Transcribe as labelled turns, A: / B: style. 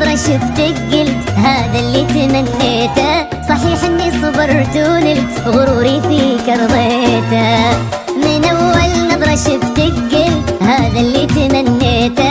A: نظرة شفتك قلت هذا اللي تمنيته، صحيح اني صبرت ونلت غروري فيك رضيته. من اول نظرة شفتك قلت هذا اللي تمنيته،